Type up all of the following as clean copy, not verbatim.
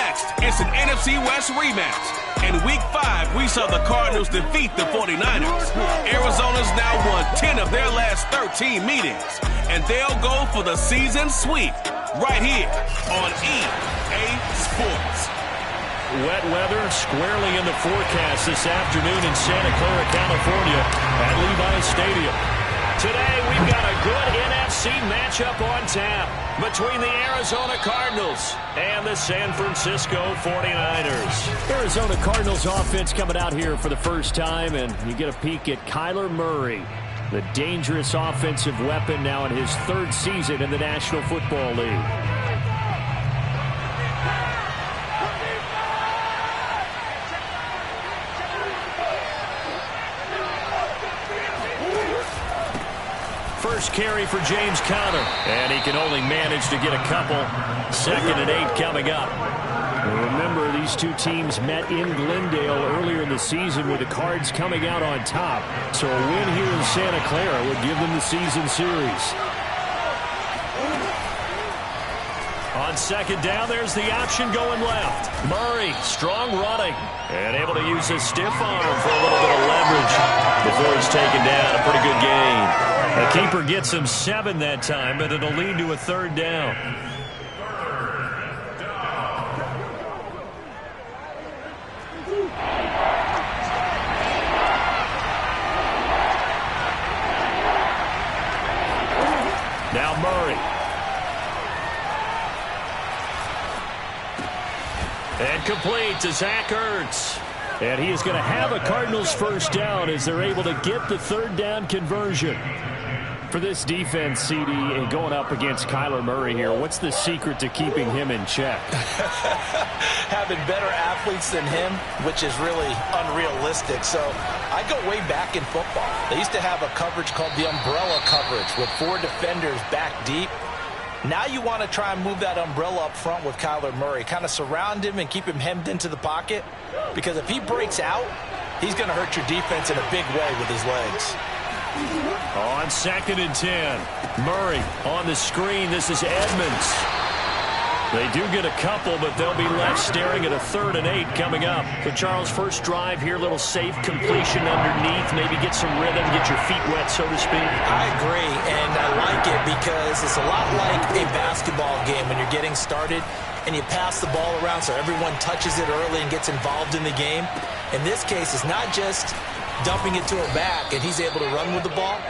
Next, it's an NFC West rematch. In Week 5, we saw the Cardinals defeat the 49ers. Arizona's now won 10 of their last 13 meetings, and they'll go for the season sweep right here on EA Sports. Wet weather squarely in the forecast this afternoon in Santa Clara, California at Levi's Stadium. Today, we've got a good NFC matchup on tap between the Arizona Cardinals and the San Francisco 49ers. Arizona Cardinals offense coming out here for the first time, and you get a peek at Kyler Murray, the dangerous offensive weapon now in his third season in the National Football League. First carry for James Conner, and he can only manage to get a couple. 2nd and 8 coming up. Remember, these two teams met in Glendale earlier in the season with the Cards coming out on top. So a win here in Santa Clara would give them the season series. On 2nd down, there's the option going left. Murray, strong running, and able to use his stiff arm for a little bit of leverage before he's taken down. A pretty good gain. The keeper gets him 7 that time, but it'll lead to a 3rd down. Now Murray. And complete to Zach Ertz. And he is going to have a Cardinals first down as they're able to get the 3rd down conversion. For this defense, CD, and going up against Kyler Murray here, what's the secret to keeping him in check? Having better athletes than him, which is really unrealistic. So I go way back in football. They used to have a coverage called the umbrella coverage with 4 defenders back deep. Now you want to try and move that umbrella up front with Kyler Murray. Kind of surround him and keep him hemmed into the pocket. Because if he breaks out, he's going to hurt your defense in a big way with his legs. On 2nd and 10. Murray on the screen. This is Edmonds. They do get a couple, but they'll be left staring at a 3rd and 8 coming up. So Charles, first drive here, little safe completion underneath. Maybe get some rhythm, get your feet wet, so to speak. I agree, and I like it because it's a lot like a basketball game when you're getting started and you pass the ball around so everyone touches it early and gets involved in the game. In this case, it's not just dumping it to a back and he's able to run with the ball,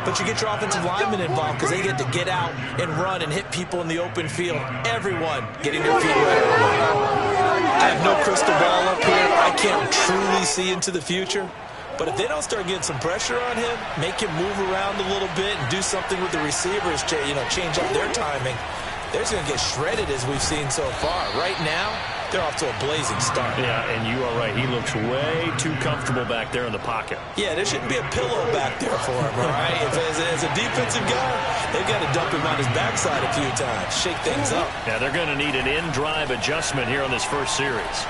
but you get your offensive linemen involved because they get to get out and run and hit people in the open field. Everyone getting their feet wet early. I have no crystal ball up here. I can't truly see into the future. But if they don't start getting some pressure on him, make him move around a little bit and do something with the receivers, change up their timing, they're going to get shredded as we've seen so far. Right now, they're off to a blazing start. Yeah, and you are right. He looks way too comfortable back there in the pocket. Yeah, there shouldn't be a pillow back there for him, all right? As a defensive guy, they've got to dump him on his backside a few times, shake things up. Yeah, they're going to need an in-drive adjustment here on this first series.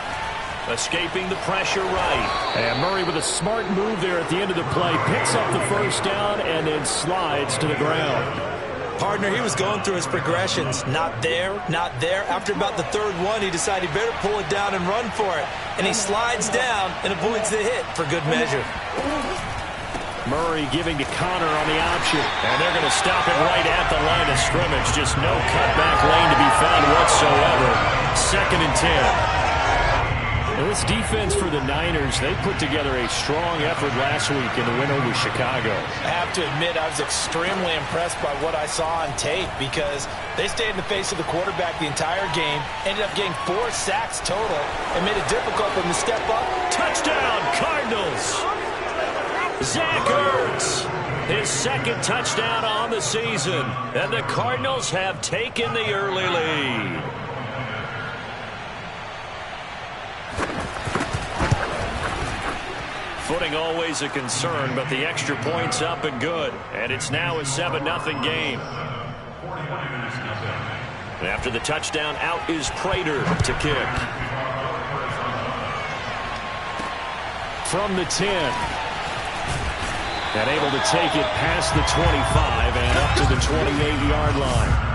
Escaping the pressure right. And Murray with a smart move there at the end of the play. Picks up the first down and then slides to the ground. Partner, he was going through his progressions. Not there, not there. After about the 3rd one, he decided he better pull it down and run for it. And he slides down and avoids the hit for good measure. Murray giving to Conner on the option. And they're going to stop it right at the line of scrimmage. Just no cutback lane to be found whatsoever. 2nd and 10. Now this defense for the Niners, they put together a strong effort last week in the win over Chicago. I have to admit, I was extremely impressed by what I saw on tape because they stayed in the face of the quarterback the entire game, ended up getting 4 sacks total, and made it difficult for them to step up. Touchdown, Cardinals! Zach Ertz, his 2nd touchdown on the season, and the Cardinals have taken the early lead. Footing always a concern, but the extra point's up and good. And it's now a 7-0 game. After the touchdown, out is Prater to kick. From the 10. And able to take it past the 25 and up to the 28-yard line.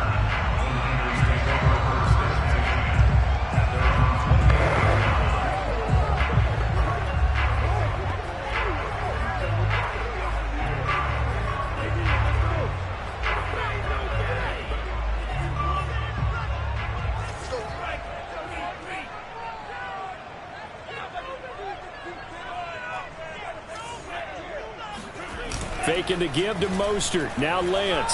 Faking to give to Mostert. Now Lance.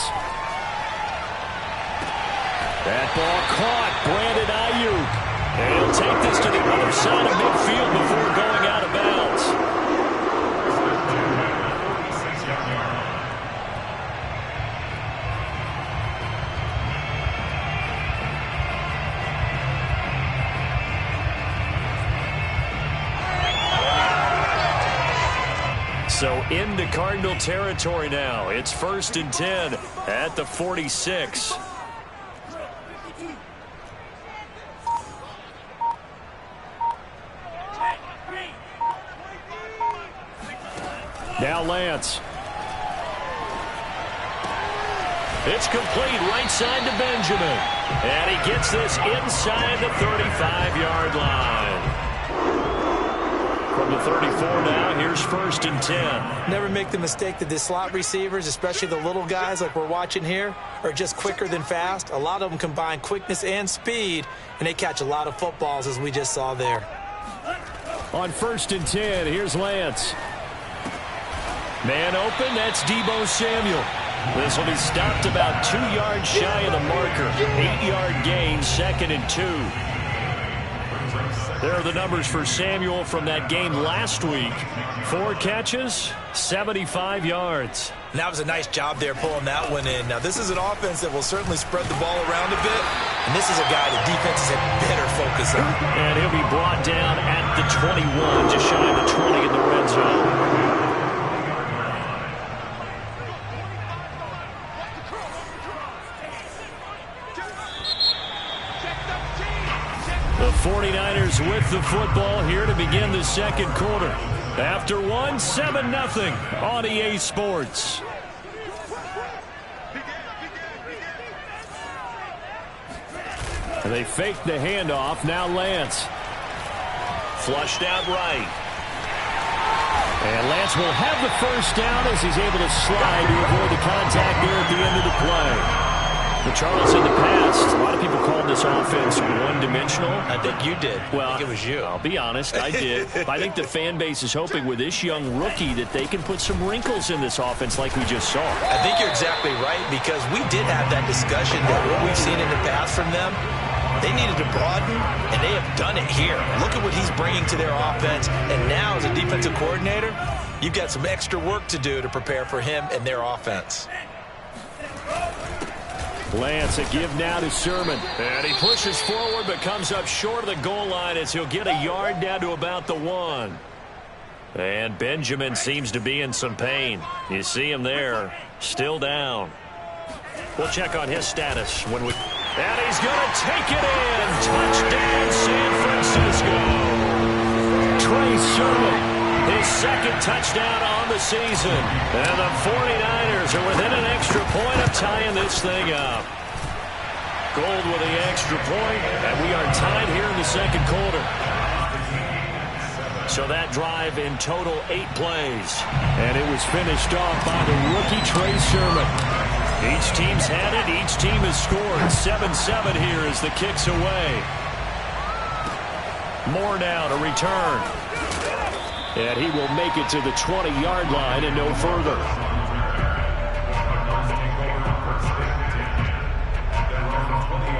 That ball caught. Brandon Ayuk. And he'll take this to the other side of midfield before going out of bounds. So into Cardinal territory now. It's 1st and 10 at the 46. Now Lance. It's complete right side to Benjamin. And he gets this inside the 35-yard line. From the 34 now, here's 1st and 10. Never make the mistake that the slot receivers, especially the little guys like we're watching here, are just quicker than fast. A lot of them combine quickness and speed, and they catch a lot of footballs, as we just saw there. On 1st and 10, here's Lance. Man open, that's Deebo Samuel. This will be stopped about 2 yards shy of the marker. 8-yard gain, 2nd and 2. There are the numbers for Samuel from that game last week. 4 catches, 75 yards. And that was a nice job there pulling that one in. Now, this is an offense that will certainly spread the ball around a bit. And this is a guy that defenses had better focus on. And he'll be brought down at the 21, just shy of the 20 in the red zone. The 49ers with the football here to begin the second quarter. After one, 7-0 on EA Sports. And they fake the handoff. Now Lance. Flushed out right. And Lance will have the first down as he's able to slide to avoid the contact there at the end of the play. But Charles, in the past, a lot of people called this offense one-dimensional. I think you did. Well, I think it was you. I'll be honest, I did. I think the fan base is hoping with this young rookie that they can put some wrinkles in this offense like we just saw. I think you're exactly right, because we did have that discussion that what we've seen in the past from them, they needed to broaden, and they have done it here. Look at what he's bringing to their offense, and now as a defensive coordinator, you've got some extra work to do to prepare for him and their offense. Lance, a give now to Sermon. And he pushes forward but comes up short of the goal line as he'll get a yard down to about the 1. And Benjamin seems to be in some pain. You see him there, still down. We'll check on his status when we... And he's going to take it in. Touchdown, San Francisco. Trey Sermon. His second touchdown on the season. And the 49ers are within an extra point of tying this thing up. Gold with the extra point, and we are tied here in the second quarter. So that drive in total 8 plays. And it was finished off by the rookie Trey Sermon. Each team's had it. Each team has scored. 7-7 here as the kick's away. Moore now to return. And he will make it to the 20-yard line and no further.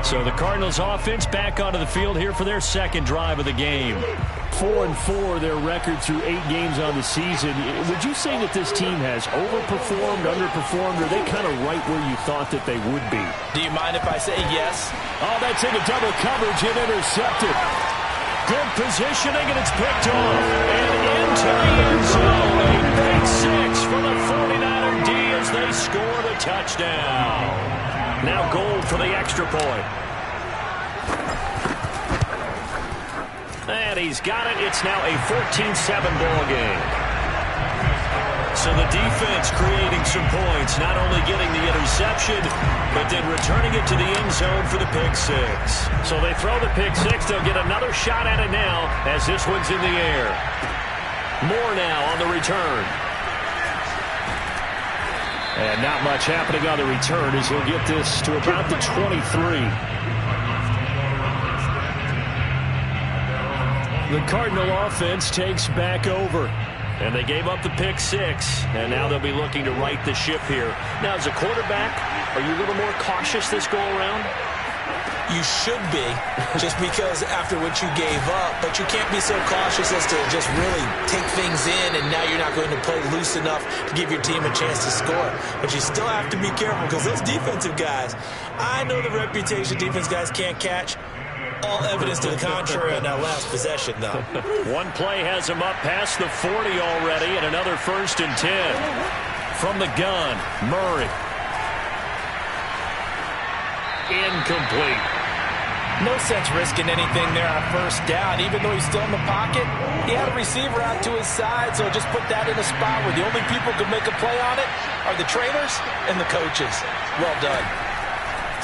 So the Cardinals offense back onto the field here for their second drive of the game. 4-4 their record through 8 games on the season. Would you say that this team has overperformed, underperformed, or are they kind of right where you thought that they would be? Do you mind if I say yes? Oh, that's into double coverage and intercepted. Good positioning, and it's picked off. And into the end zone. A big 6 for the 49er D as they score the touchdown. Now goal for the extra point. And he's got it. It's now a 14-7 ball game. So the defense creating some points, not only getting the interception, but then returning it to the end zone for the pick 6. So they throw the pick 6. They'll get another shot at it now as this one's in the air. Moore now on the return. And not much happening on the return as he'll get this to about the 23. The Cardinal offense takes back over. And they gave up the pick 6, and now they'll be looking to right the ship here. Now, as a quarterback, are you a little more cautious this go-around? You should be, just because after what you gave up, but you can't be so cautious as to just really take things in, and now you're not going to play loose enough to give your team a chance to score. But you still have to be careful, because those defensive guys, I know the reputation defense guys can't catch. All evidence to the contrary on that last possession, though. One play has him up past the 40 already, and another 1st and 10. From the gun, Murray. Incomplete. No sense risking anything there on 1st down. Even though he's still in the pocket, he had a receiver out to his side, so just put that in a spot where the only people who can make a play on it are the trainers and the coaches. Well done.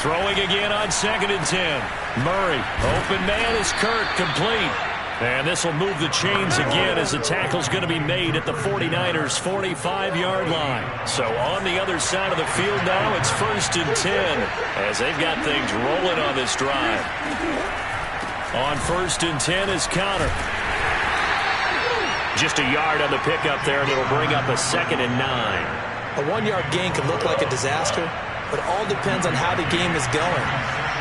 Throwing again on 2nd and 10. Murray, open man is Kirk, complete. And this will move the chains again as the tackle's going to be made at the 49ers' 45-yard line. So on the other side of the field now, it's 1st and 10 as they've got things rolling on this drive. On 1st and 10 is Conner. Just a yard on the pickup there, and it'll bring up a 2nd and 9. A 1-yard gain could look like a disaster, but it all depends on how the game is going.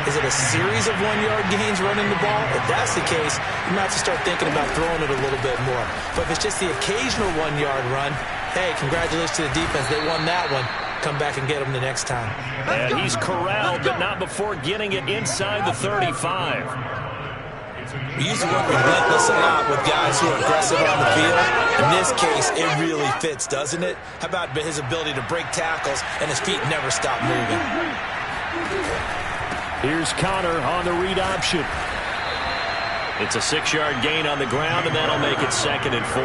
Is it a series of 1-yard gains running the ball? If that's the case, you might have to start thinking about throwing it a little bit more. But if it's just the occasional 1-yard run, hey, congratulations to the defense. They won that one. Come back and get them the next time. And he's corralled, but not before getting it inside the 35. We use the word relentless a lot with guys who are aggressive on the field. In this case, it really fits, doesn't it? How about his ability to break tackles and his feet never stop moving? Here's Conner on the read option. It's a 6-yard gain on the ground, and that'll make it 2nd and 4.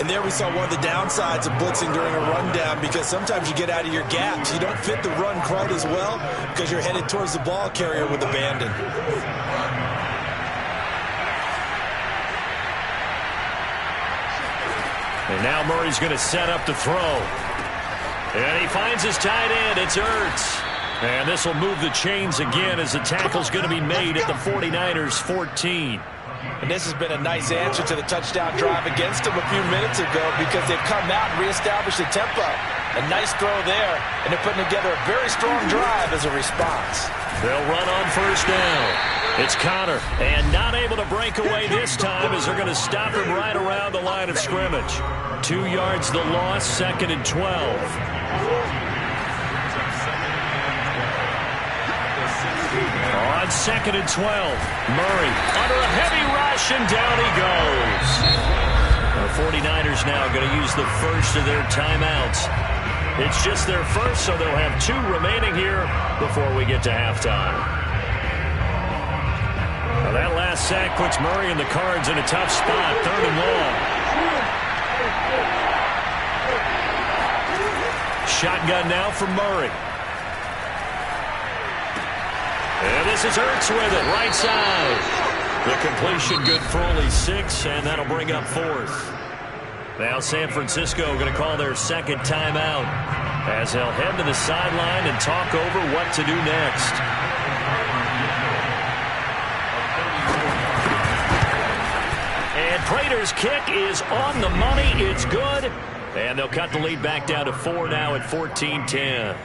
And there we saw one of the downsides of blitzing during a rundown, because sometimes you get out of your gaps. You don't fit the run quite as well because you're headed towards the ball carrier with abandon. And now Murray's going to set up to throw. And he finds his tight end. It's Ertz. And this will move the chains again as the tackle's going to be made at the 49ers' 14. And this has been a nice answer to the touchdown drive against them a few minutes ago, because they've come out and reestablished the tempo. A nice throw there, and they're putting together a very strong drive as a response. They'll run on 1st down. It's Conner, and not able to break away this time as they're going to stop him right around the line of scrimmage. 2 yards the loss, 2nd and 12. On 2nd and 12, Murray under a heavy rush, and down he goes. The 49ers now going to use the first of their timeouts. It's just their first, so they'll have 2 remaining here before we get to halftime. Now that last sack puts Murray and the Cards in a tough spot, 3rd and long. Shotgun now for Murray. And this is Ertz with it, right side. The completion good for only 6, and that'll bring up 4th. Now San Francisco going to call their 2nd timeout as they'll head to the sideline and talk over what to do next. And Prater's kick is on the money. It's good. And they'll cut the lead back down to 4 now at 14-10.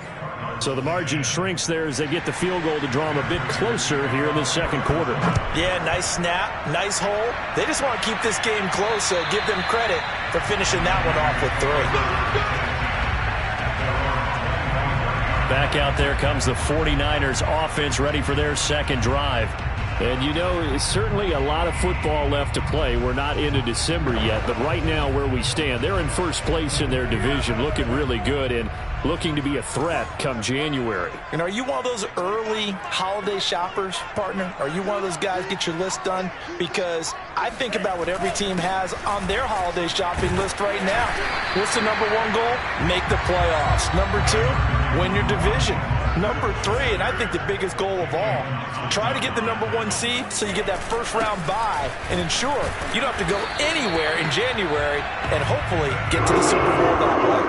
So the margin shrinks there as they get the field goal to draw them a bit closer here in the 2nd quarter. Yeah, nice snap, nice hole. They just want to keep this game close, so give them credit for finishing that one off with 3. Back out there comes the 49ers offense ready for their 2nd drive. And you know, certainly a lot of football left to play. We're not into December yet, but right now where we stand, they're in first place in their division, looking really good and looking to be a threat come January. And are you one of those early holiday shoppers, partner? Are you one of those guys get your list done? Because I think about what every team has on their holiday shopping list right now. What's the number 1 goal? Make the playoffs. Number 2, win your division. Number 3, and I think the biggest goal of all, try to get the number 1 seed so you get that first-round bye and ensure you don't have to go anywhere in January and hopefully get to the Super Bowl that way.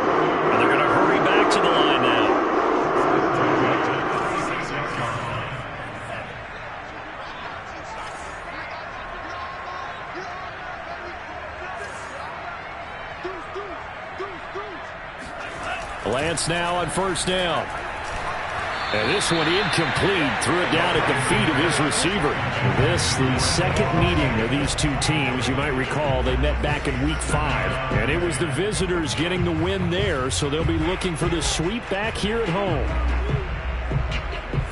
And they're going to hurry back to the line now. Lance now on first down. And this one incomplete. Threw it down at the feet of his receiver. This, the second meeting of these two teams. You might recall they met back in Week 5. And it was the visitors getting the win there, so they'll be looking for the sweep back here at home.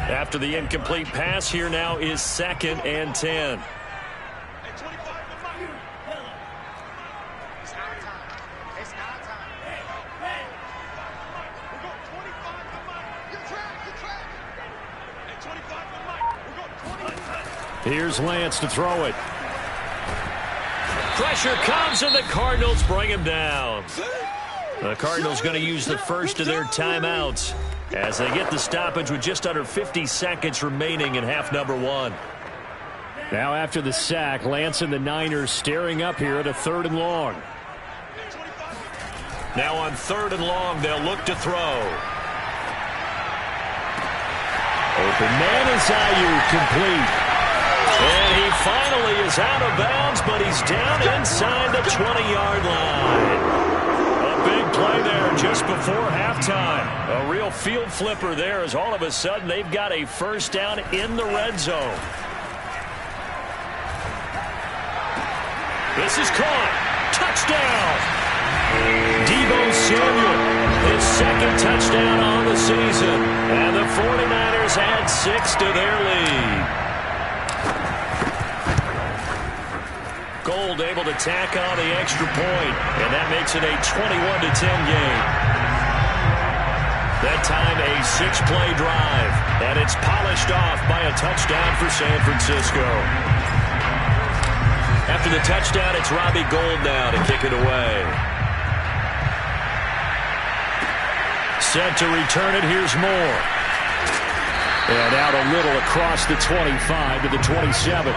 After the incomplete pass, here now is 2nd and 10. Here's Lance to throw it. Pressure comes, and the Cardinals bring him down. The Cardinals going to use the first of their timeouts as they get the stoppage with just under 50 seconds remaining in half number 1. Now after the sack, Lance and the Niners staring up here at a 3rd and long. Now on 3rd and long, they'll look to throw. Open man is Ayuk, complete. And he finally is out of bounds, but he's down inside the 20-yard line. A big play there just before halftime. A real field flipper there as all of a sudden they've got a first down in the red zone. This is caught. Touchdown. Deebo Samuel, his 2nd touchdown on the season. And the 49ers add 6 to their lead. Gold able to tack on the extra point, and that makes it a 21-10 game. That time a 6-play drive, and it's polished off by a touchdown for San Francisco. After the touchdown, it's Robbie Gould now to kick it away. Set to return it, here's Moore. And out a little across the 25 to the 27.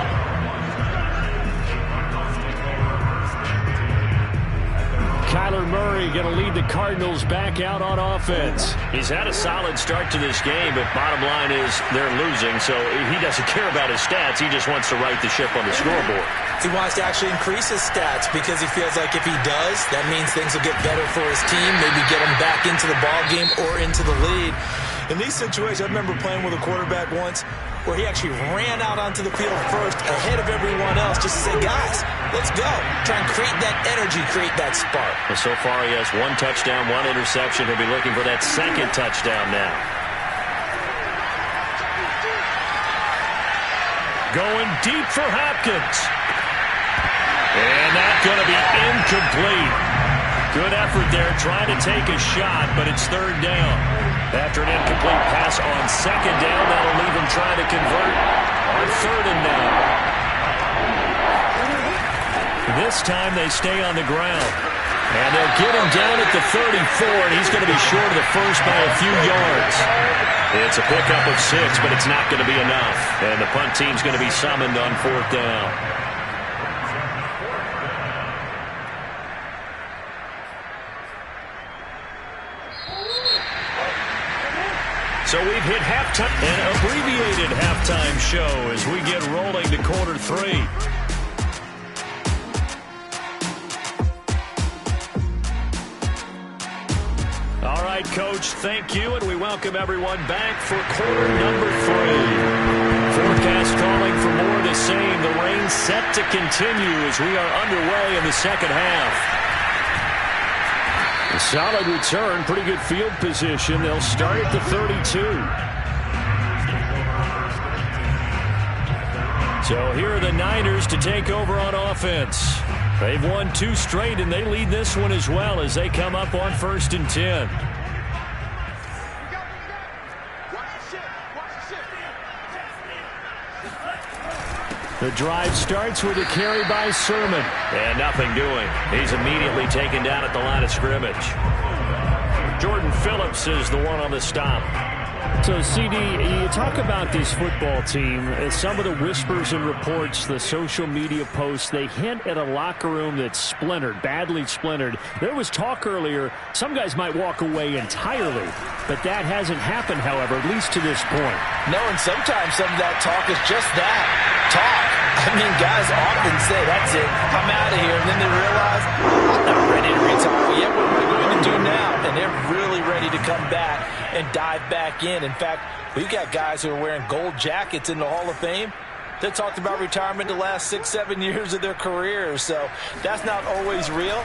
Kyler Murray going to lead the Cardinals back out on offense. He's had a solid start to this game, but bottom line is they're losing, so he doesn't care about his stats. He just wants to right the ship on the scoreboard. He wants to actually increase his stats because he feels like if he does, that means things will get better for his team, maybe get him back into the ball game or into the lead. In these situations, I remember playing with a quarterback once where he actually ran out onto the field first ahead of everyone else just to say, guys, let's go. Try and create that energy, create that spark. Well, so far he has 1 touchdown, 1 interception. He'll be looking for that 2nd touchdown now. Going deep for Hopkins. And that's going to be incomplete. Good effort there trying to take a shot, but it's 3rd down. After an incomplete pass on 2nd down, that'll leave him trying to convert on 3rd and now. This time they stay on the ground. And they'll get him down at the 34, and he's going to be short of the first by a few yards. It's a pickup of 6, but it's not going to be enough. And the punt team's going to be summoned on 4th down. So we've hit halftime, an abbreviated halftime show as we get rolling to quarter 3. All right, Coach, thank you, and we welcome everyone back for quarter number 3. Forecast calling for more of the same. The rain set to continue as we are underway in the second half. A solid return, pretty good field position. They'll start at the 32. So here are the Niners to take over on offense. They've won 2 straight, and they lead this one as well as they come up on 1st and 10. The drive starts with a carry by Sermon. And nothing doing. He's immediately taken down at the line of scrimmage. Jordan Phillips is the one on the stop. So, CD, you talk about this football team, some of the whispers and reports, the social media posts, they hint at a locker room that's splintered, badly splintered. There was talk earlier, some guys might walk away entirely, but that hasn't happened, however, at least to this point. No, and sometimes some of that talk is just that, talk. I mean, guys often say, that's it, I'm out of here, and then they realize, I'm not ready to retire yet, what am I going to do now? And they're really ready to and dive back in. In fact, we've got guys who are wearing gold jackets in the Hall of Fame that talked about retirement the last 6-7 years of their careers. So that's not always real.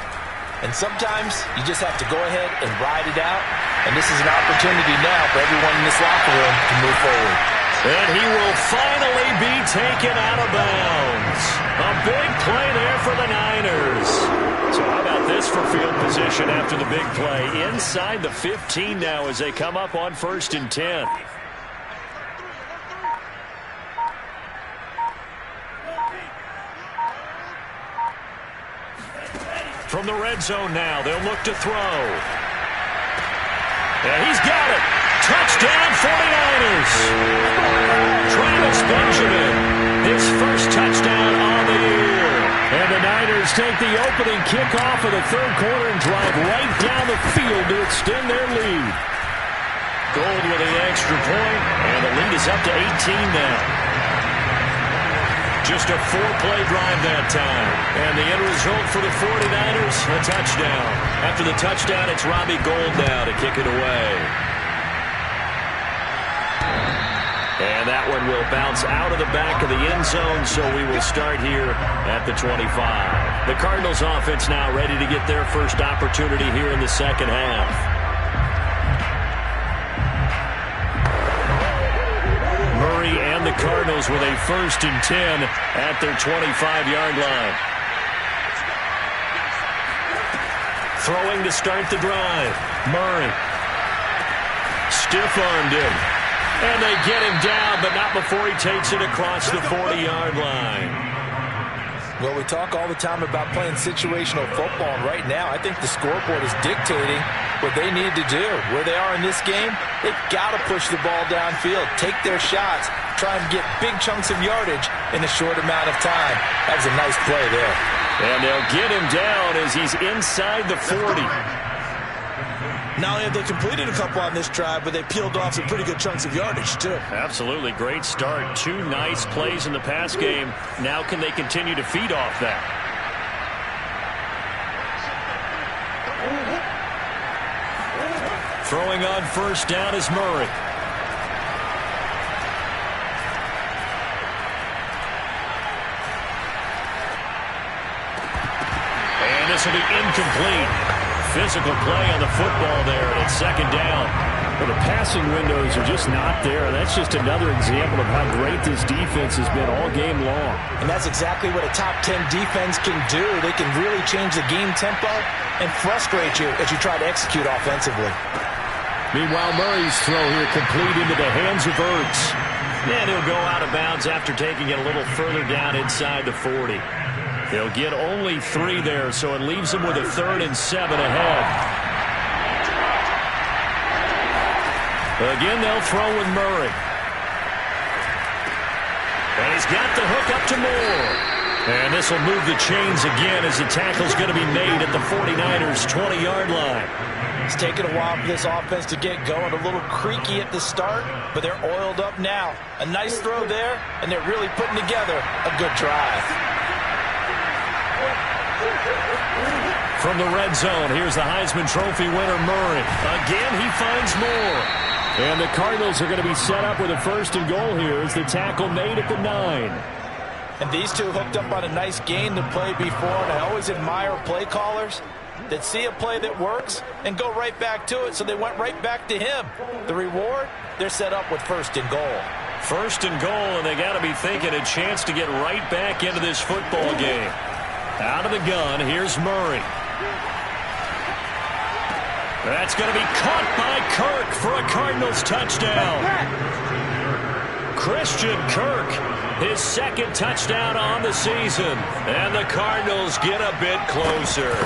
And sometimes you just have to go ahead and ride it out. And this is an opportunity now for everyone in this locker room to move forward. And he will finally be taken out of bounds. A big play there for the Niners. So how about this for field position after the big play? Inside the 15 now as they come up on 1st and 10. From the red zone now, they'll look to throw. And he's got it. Touchdown 49ers. Travis Benjamin, his first touchdown on the year. And the Niners take the opening kickoff of the third quarter and drive right down the field to extend their lead. Gold with the extra point, and the lead is up to 18 now. Just a 4-play drive that time. And the end result for the 49ers, a touchdown. After the touchdown, it's Robbie Gould now to kick it away. And that one will bounce out of the back of the end zone, so we will start here at the 25. The Cardinals offense now ready to get their first opportunity here in the second half. Murray and the Cardinals with a 1st and 10 at their 25-yard line. Throwing to start the drive. Murray. Stiff-armed him. And they get him down, but not before he takes it across the 40-yard line. Well, we talk all the time about playing situational football, and right now I think the scoreboard is dictating what they need to do. Where they are in this game, they've got to push the ball downfield, take their shots, try and get big chunks of yardage in a short amount of time. That was a nice play there. And they'll get him down as he's inside the 40. Not only have they completed a couple on this drive, but they peeled off some pretty good chunks of yardage, too. Absolutely. Great start. 2 nice plays in the pass game. Now can they continue to feed off that? Throwing on 1st down is Murray. And this will be incomplete. Physical play on the football there, and it's 2nd down. Well, the passing windows are just not there. That's just another example of how great this defense has been all game long. And that's exactly what a top 10 defense can do. They can really change the game tempo and frustrate you as you try to execute offensively. Meanwhile, Murray's throw here complete into the hands of Ertz. And he'll go out of bounds after taking it a little further down inside the 40. They'll get only 3 there, so it leaves them with a 3rd and 7 ahead. Again, they'll throw with Murray. And he's got the hook up to Moore. And this will move the chains again as the tackle's going to be made at the 49ers' 20-yard line. It's taken a while for this offense to get going. A little creaky at the start, but they're oiled up now. A nice throw there, and they're really putting together a good drive. From the red zone, here's the Heisman Trophy winner, Murray. Again, he finds Moore. And the Cardinals are going to be set up with a 1st and goal here as the tackle made at the 9. And these two hooked up on a nice game to play before, and I always admire play callers that see a play that works and go right back to it, so they went right back to him. The reward, they're set up with 1st and goal. 1st and goal, and they got to be thinking a chance to get right back into this football game. Out of the gun, here's Murray. That's going to be caught by Kirk for a Cardinals touchdown. Christian Kirk, his 2nd touchdown on the season. And the Cardinals get a bit closer.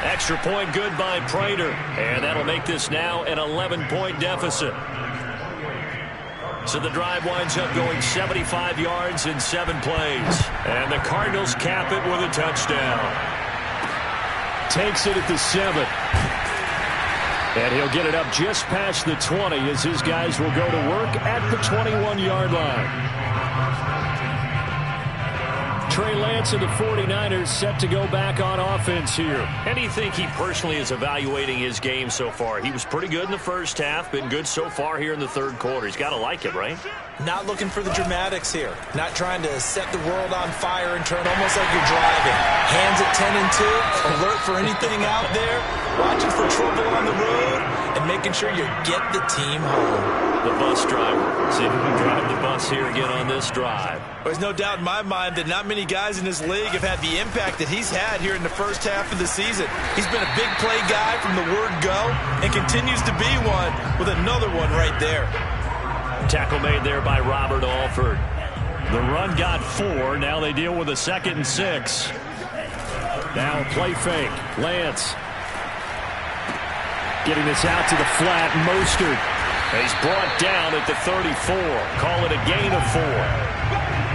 Extra point good by Prater. And that'll make this now an 11-point deficit. So the drive winds up going 75 yards in 7 plays. And the Cardinals cap it with a touchdown. Takes it at the 7. And he'll get it up just past the 20 as his guys will go to work at the 21-yard line. Trey Lance of the 49ers set to go back on offense here. How do you think he personally is evaluating his game so far? He was pretty good in the first half, been good so far here in the third quarter. He's got to like it, right? Not looking for the dramatics here. Not trying to set the world on fire and turn almost like you're driving. Hands at 10 and 2, alert for anything out there, watching for trouble on the road, and making sure you get the team home. The bus driver. See if we can drive the bus here again on this drive. There's no doubt in my mind that not many guys in this league have had the impact that he's had here in the first half of the season. He's been a big play guy from the word go and continues to be one with another one right there. Tackle made there by Robert Alford. The run got 4. Now they deal with a 2nd and 6. Now play fake. Lance getting this out to the flat. Mostert. He's brought down at the 34. Call it a gain of 4.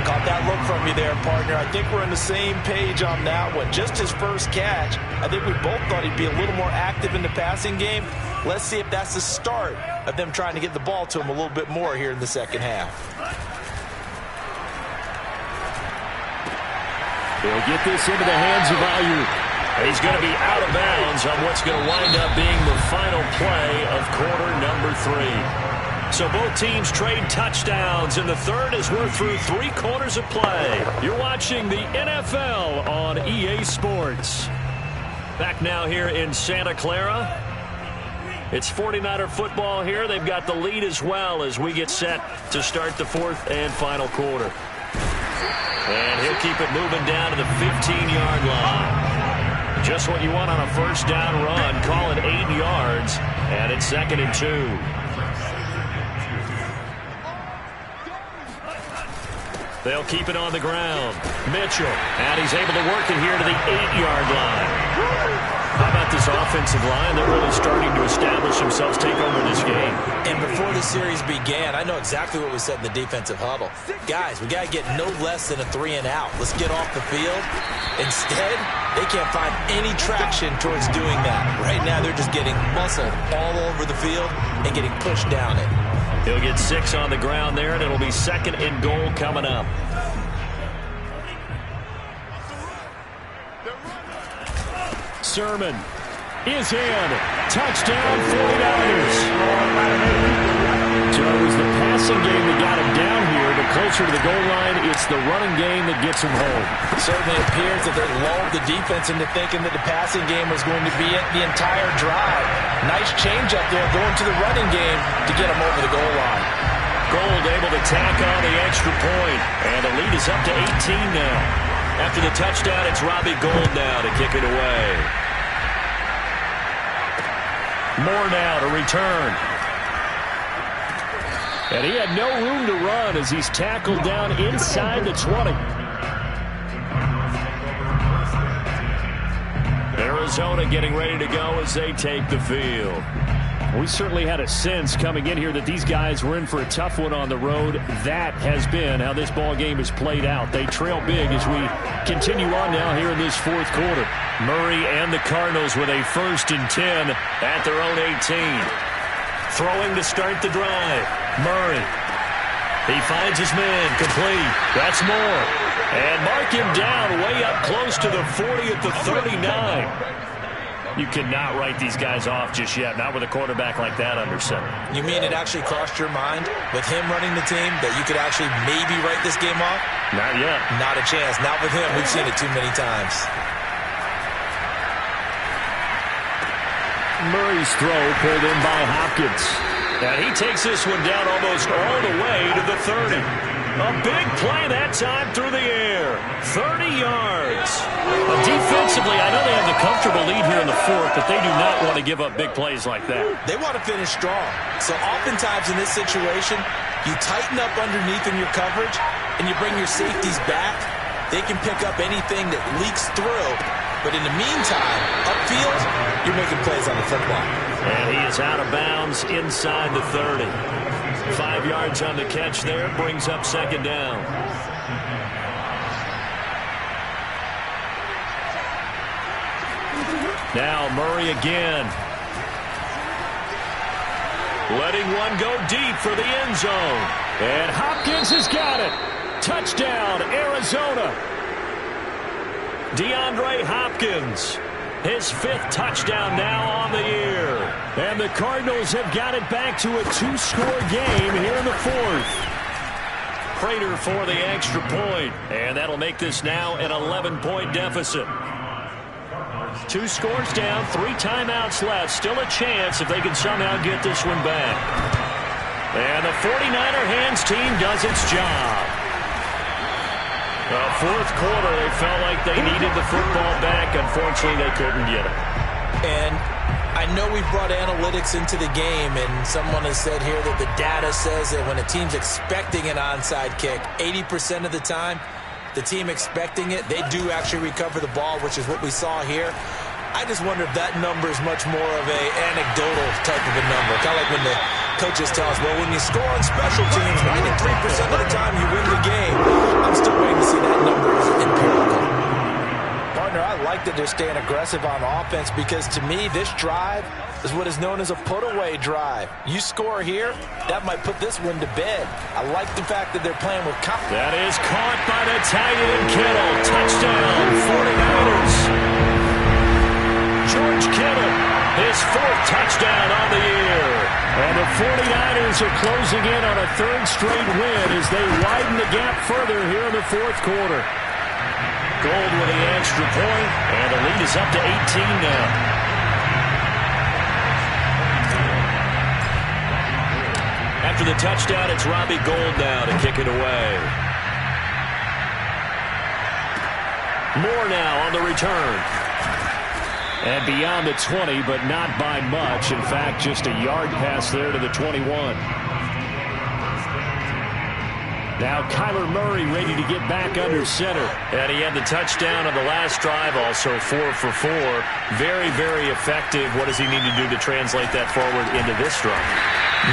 Caught that look from you there, partner. I think we're on the same page on that one. Just his first catch. I think we both thought he'd be a little more active in the passing game. Let's see if that's the start of them trying to get the ball to him a little bit more here in the second half. They'll get this into the hands of Ayuk. He's going to be out of bounds on what's going to wind up being the final play of quarter number 3. So both teams trade touchdowns in the third as we're through 3 quarters of play. You're watching the NFL on EA Sports. Back now here in Santa Clara. It's 49er football here. They've got the lead as well as we get set to start the 4th and final quarter. And he'll keep it moving down to the 15-yard line. Just what you want on a first down run. Call it 8 yards. And it's 2nd and 2. They'll keep it on the ground. Mitchell. And he's able to work it here to the 8-yard line. How about this offensive line? They're really starting to establish themselves, take over this game. And before the series began, I know exactly what we said in the defensive huddle. Guys, we got to get no less than a 3 and out. Let's get off the field. Instead, they can't find any traction towards doing that. Right now, they're just getting muscled all over the field and getting pushed down it. He'll get 6 on the ground there, and it'll be 2nd and goal coming up. Sermon is in. Touchdown 49ers. So it was the passing game that got him down here, but closer to the goal line, it's the running game that gets him home. It certainly appears that they lulled the defense into thinking that the passing game was going to be it the entire drive. Nice change up there going to the running game to get him over the goal line. Gold able to tack on the extra point, and the lead is up to 18 now. After the touchdown, it's Robbie Gould now to kick it away. Moore now to return. And he had no room to run as he's tackled down inside the 20. Arizona getting ready to go as they take the field. We certainly had a sense coming in here that these guys were in for a tough one on the road. That has been how this ball game has played out. They trail big as we continue on now here in this 4th quarter. Murray and the Cardinals with a 1st and 10 at their own 18. Throwing to start the drive. Murray. He finds his man. Complete. That's Moore. And mark him down way up close to the 40 at the 39. You cannot write these guys off just yet, not with a quarterback like that under center. You mean it actually crossed your mind with him running the team that you could actually maybe write this game off? Not yet. Not a chance. Not with him. We've seen it too many times. Murray's throw pulled in by Hopkins. And he takes this one down almost all the way to the 30. A big play that time through the air. 30 yards. Defensively, I know they have the comfortable lead here in the 4th, but they do not want to give up big plays like that. They want to finish strong. So oftentimes in this situation, you tighten up underneath in your coverage, and you bring your safeties back. They can pick up anything that leaks through. But in the meantime, upfield, you're making plays on the football. And he is out of bounds inside the 30. 5 yards on the catch there, brings up 2nd down. Now Murray again. Letting one go deep for the end zone. And Hopkins has got it. Touchdown, Arizona. DeAndre Hopkins, his 5th touchdown now on the year. And the Cardinals have got it back to a 2-score game here in the 4th. Prater for the extra point, and that'll make this now an 11-point deficit. 2 scores down, 3 timeouts left. Still a chance if they can somehow get this one back. And the 49er hands team does its job. The 4th quarter, they felt like they needed the football back. Unfortunately, they couldn't get it. And I know we've brought analytics into the game, and someone has said here that the data says that when a team's expecting an onside kick, 80% of the time, the team expecting it, they do actually recover the ball, which is what we saw here. I just wonder if that number is much more of an anecdotal type of a number. Kind of like when the coaches tell us, well, when you score on special teams, 93% of the time you win the game. I'm still waiting to see that number as empirical. Partner, I like that they're staying aggressive on offense because, to me, this drive is what is known as a put-away drive. You score here, that might put this one to bed. I like the fact that they're playing with confidence. That is caught by the tight end Kittle. Touchdown, 49ers. George Kittle, his 4th touchdown on the year. And the 49ers are closing in on a 3rd straight win as they widen the gap further here in the 4th quarter. Gold with the extra point, and the lead is up to 18 now. After the touchdown, it's Robbie Gould now to kick it away. Moore now on the return. And beyond the 20, but not by much. In fact, just a yard pass there to the 21. Now Kyler Murray ready to get back under center. And he had the touchdown on the last drive also, 4 for 4. Very, very effective. What does he need to do to translate that forward into this drive?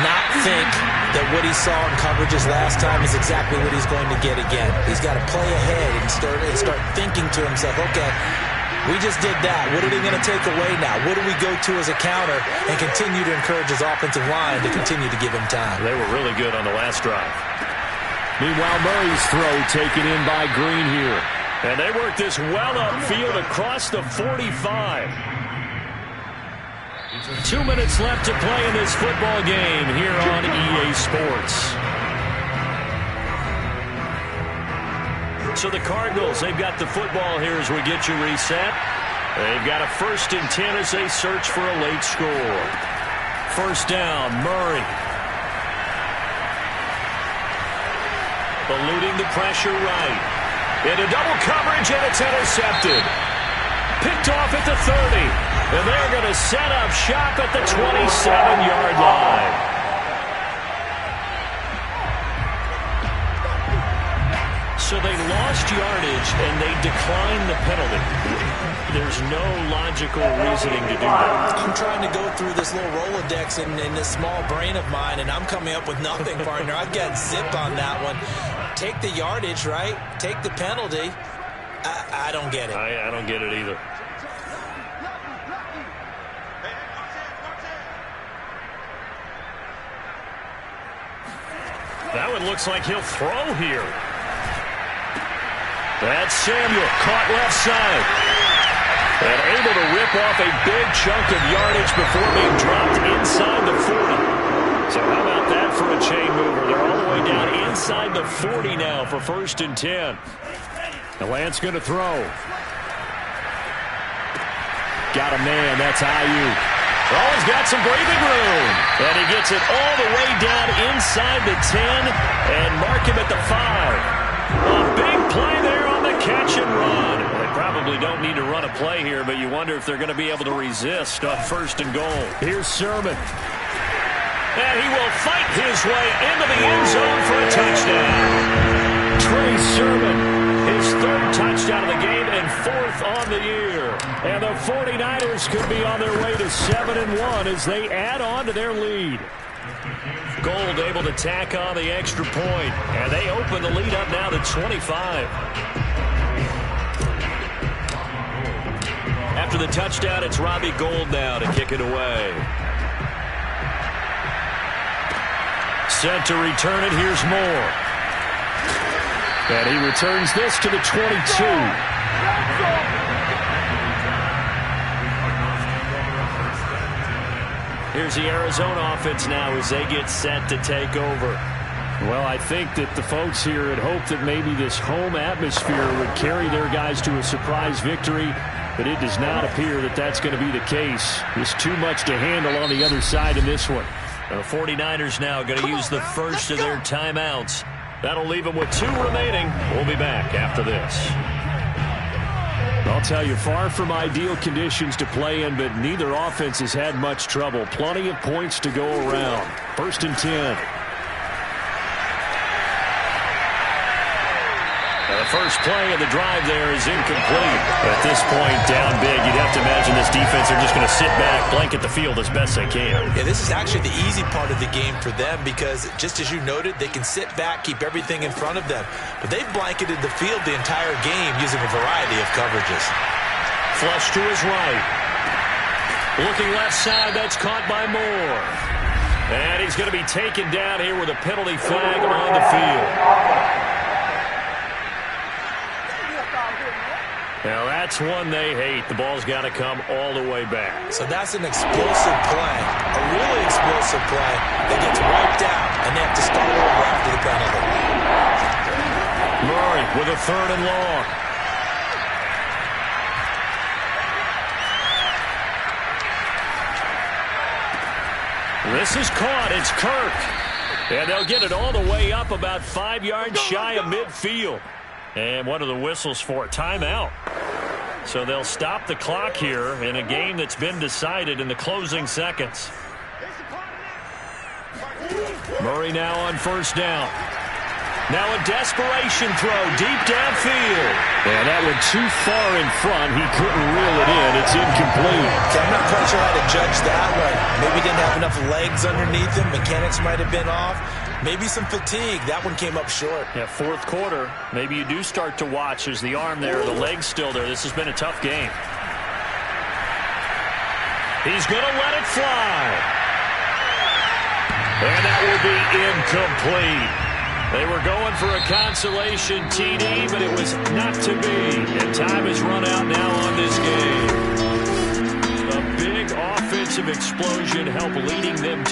Not think that what he saw in coverages last time is exactly what he's going to get again. He's got to play ahead and start thinking to himself, okay, we just did that. What are they going to take away now? What do we go to as a counter? And continue to encourage his offensive line to continue to give him time. They were really good on the last drive. Meanwhile, Murray's throw taken in by Green here. And they work this well upfield across the 45. 2 minutes left to play in this football game here on EA Sports. So the Cardinals, they've got the football here as we get you reset. They've got a 1st and 10 as they search for a late score. 1st down, Murray. Eluding the pressure right. Into double coverage, and it's intercepted. Picked off at the 30. And they're going to set up shop at the 27-yard line. So they lost yardage, and they declined the penalty. There's no logical reasoning to do that. I'm trying to go through this little Rolodex in this small brain of mine, and I'm coming up with nothing, partner. I've got zip on that one. Take the yardage, right? Take the penalty. I don't get it. I don't get it either. That one looks like he'll throw here. That's Samuel, caught left side. And able to rip off a big chunk of yardage before being dropped inside the 40. So how about that for a chain mover? They're all the way down inside the 40 now for 1st and 10. And Lance going to throw. Got a man, that's Ayuk. Oh, he's got some breathing room. And he gets it all the way down inside the 10 and mark him at the 5. A big play there on the catch and run. Well, they probably don't need to run a play here, but you wonder if they're going to be able to resist on 1st and goal. Here's Sermon. And he will fight his way into the end zone for a touchdown. Trey Sermon, his 3rd touchdown of the game and 4th on the year. And the 49ers could be on their way to 7-1 as they add on to their lead. Gould able to tack on the extra point, and they open the lead up now to 25. After the touchdown, it's Robbie Gould now to kick it away. Set to return it, here's Moore. And he returns this to the 22. Here's the Arizona offense now as they get set to take over. Well, I think that the folks here had hoped that maybe this home atmosphere would carry their guys to a surprise victory, but it does not appear that that's going to be the case. There's too much to handle on the other side in this one. The 49ers now going to use the first of their timeouts. That'll leave them with 2 remaining. We'll be back after this. I'll tell you, far from ideal conditions to play in, but neither offense has had much trouble. Plenty of points to go around. 1st and 10. The first play of the drive there is incomplete. At this point, down big, you'd have to imagine this defense are just going to sit back, blanket the field as best they can. Yeah, this is actually the easy part of the game for them because, just as you noted, they can sit back, keep everything in front of them. But they've blanketed the field the entire game using a variety of coverages. Flush to his right. Looking left side, that's caught by Moore. And he's going to be taken down here with a penalty flag on the field. Now that's one they hate. The ball's got to come all the way back. So that's an explosive play, a really explosive play that gets wiped out, and they have to start over after the penalty. Murray with a 3rd and long. This is caught. It's Kirk. And they'll get it all the way up about 5 yards shy of midfield. And what are the whistles for? Timeout. So they'll stop the clock here in a game that's been decided in the closing seconds. Murray now on 1st down. Now a desperation throw deep downfield. Yeah, that one too far in front. He couldn't reel it in. It's incomplete. Okay, I'm not quite sure how to judge that one. Maybe didn't have enough legs underneath him. Mechanics might have been off. Maybe some fatigue. That one came up short. Yeah, 4th quarter. Maybe you do start to watch as the arm there, the leg's still there. This has been a tough game. He's going to let it fly. And that will be incomplete. They were going for a consolation TD, but it was not to be. And time has run out now on this game. A big offensive explosion helped leading them to